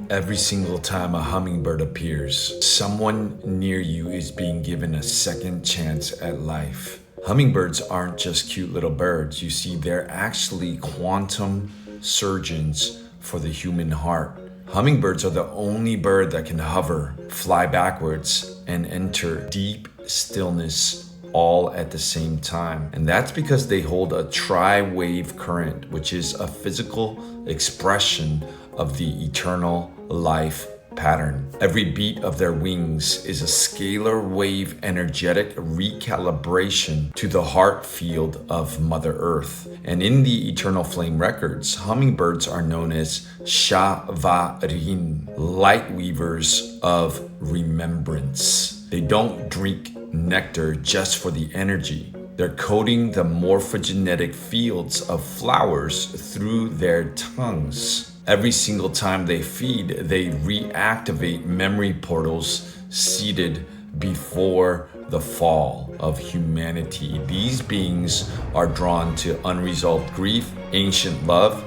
Every single time a hummingbird appears, someone near you is being given a second chance at life. Hummingbirds aren't just cute little birds. You see, they're actually quantum surgeons for the human heart. Hummingbirds are the only bird that can hover, fly backwards, and enter deep stillness all at the same time. And that's because they hold a tri-wave current, which is a physical expression of the eternal life pattern. Every beat of their wings is a scalar wave energetic recalibration to the heart field of Mother Earth. And in the Eternal Flame records, hummingbirds are known as Shavarin, light weavers of remembrance. They don't drink nectar just for the energy. They're coating the morphogenetic fields of flowers through their tongues. Every single time they feed, they reactivate memory portals seeded before the fall of humanity. These beings are drawn to unresolved grief, ancient love,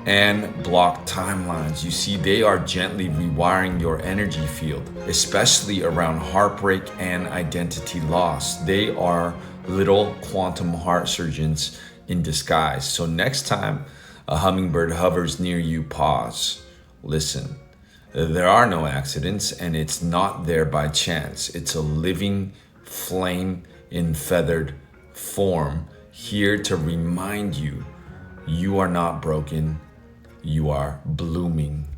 and blocked timelines. You see, they are gently rewiring your energy field, especially around heartbreak and identity loss. They are little quantum heart surgeons in disguise. So next time a hummingbird hovers near you, pause, listen. There are no accidents, and it's not there by chance. It's a living flame in feathered form, here to remind you, you are not broken, you are blooming.